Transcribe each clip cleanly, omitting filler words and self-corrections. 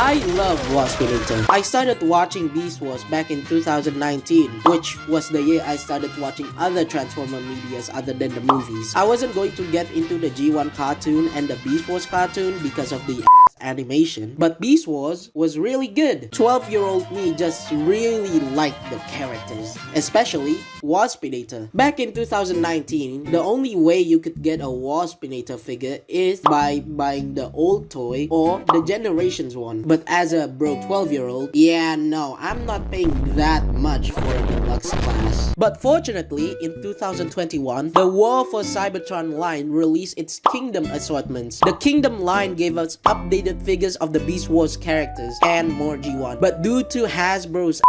I love Waspinator. I started watching Beast Wars back in 2019, which was the year I started watching other Transformer medias other than the movies. I wasn't going to get into the G1 cartoon and the Beast Wars cartoon because of the animation, but Beast Wars was really good. 12-year-old me just really liked the characters, especially Waspinator. Back in 2019, the only way you could get a Waspinator figure is by buying the old toy or the Generations one. But as a bro 12-year-old, yeah, no, I'm not paying that much for a Deluxe Class. But fortunately, in 2021, the War For Cybertron line released its Kingdom assortments. The Kingdom line gave us updated figures of the Beast Wars characters and more G1. But due to Hasbro's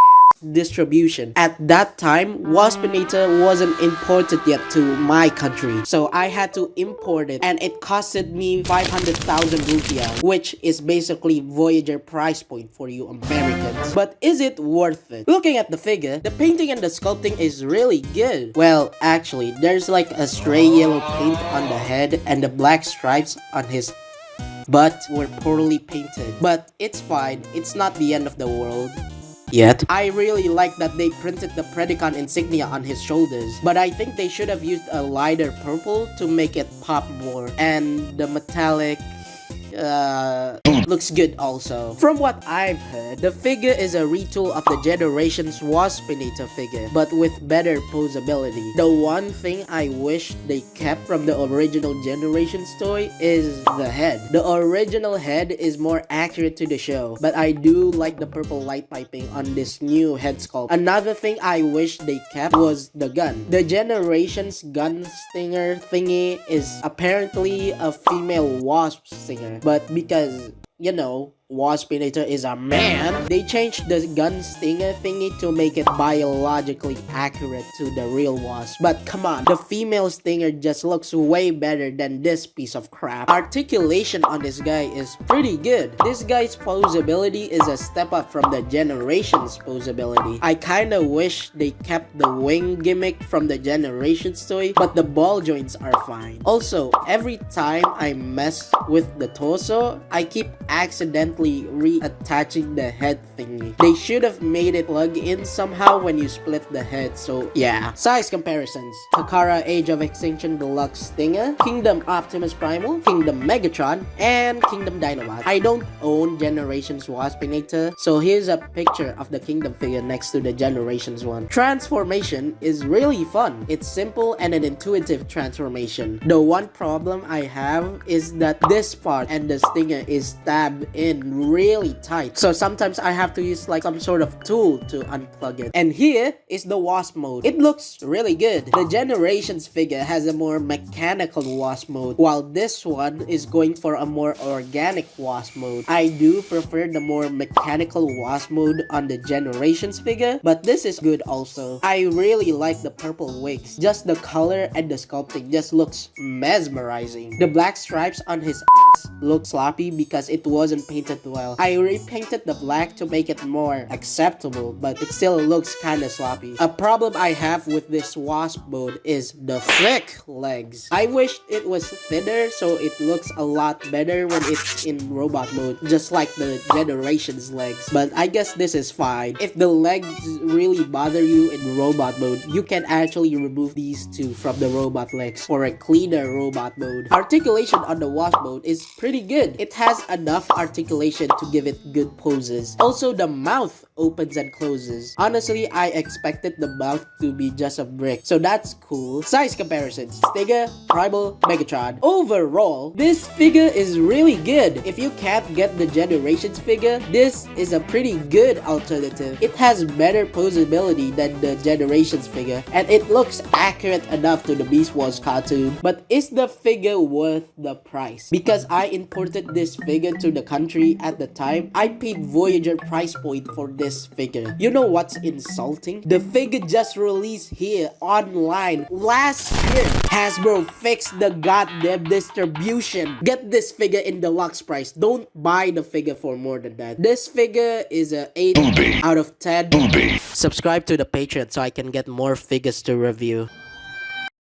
distribution, at that time, Waspinator wasn't imported yet to my country. So I had to import it, and it costed me 500,000 rupiah, which is basically Voyager price point for you Americans. But is it worth it? Looking at the figure, the painting and the sculpting is really good. Well, actually, there's like a stray yellow paint on the head and the black stripes on his butt were poorly painted. But it's fine, it's not the end of the world yet. I really like that they printed the Predacon insignia on his shoulders, but I think they should have used a lighter purple to make it pop more. And the metallic looks good also. From what I've heard, the figure is a retool of the Generations Waspinator figure, but with better posability. The one thing I wish they kept from the original Generations toy is the head. The original head is more accurate to the show, but I do like the purple light piping on this new head sculpt. Another thing I wish they kept was the gun. The Generations gun stinger thingy is apparently a female wasp stinger, but because, you know, Waspinator is a man, they changed the gun stinger thingy to make it biologically accurate to the real wasp. But come on, the female stinger just looks way better than this piece of crap. Articulation on this guy is pretty good. This guy's posability is a step up from the Generations posability. I kinda wish they kept the wing gimmick from the Generations toy, but the ball joints are fine. Also, every time I mess with the torso, I keep accidentally reattaching the head thingy. They should have made it plug in somehow when you split the head, so yeah. Size comparisons: Takara Age of Extinction Deluxe Stinger, Kingdom Optimus Primal, Kingdom Megatron, and Kingdom Dinobot. I don't own Generations Waspinator, so here's a picture of the Kingdom figure next to the Generations one. Transformation is really fun. It's simple and an intuitive transformation. The one problem I have is that this part and the stinger is stabbed in really tight, so sometimes I have to use like some sort of tool to unplug it. And here is the wasp mode. It looks really good. The Generations figure has a more mechanical wasp mode, while this one is going for a more organic wasp mode. I do prefer the more mechanical wasp mode on the Generations figure, but this is good also. I really like the purple wigs. Just the color and the sculpting just looks mesmerizing. The black stripes on his ass look sloppy because it wasn't painted well. I repainted the black to make it more acceptable, but it still looks kinda sloppy. A problem I have with this wasp mode is the thick legs. I wish it was thinner so it looks a lot better when it's in robot mode, just like the Generations legs. But I guess this is fine. If the legs really bother you in robot mode, you can actually remove these two from the robot legs for a cleaner robot mode. Articulation on the wasp mode is pretty good. It has enough articulation to give it good poses. Also, the mouth opens and closes. Honestly, I expected the mouth to be just a brick, so that's cool. Size comparisons: Stinger, Primal, Megatron. Overall, this figure is really good. If you can't get the Generations figure, this is a pretty good alternative. It has better posability than the Generations figure, and it looks accurate enough to the Beast Wars cartoon. But is the figure worth the price? Because I imported this figure to the country at the time, I paid Voyager price point for this figure. You know what's insulting? The figure just released here online last year. Hasbro fixed the goddamn distribution. Get this figure in deluxe price. Don't buy the figure for more than that. This figure is a 8 out of 10. Subscribe to the Patreon so I can get more figures to review.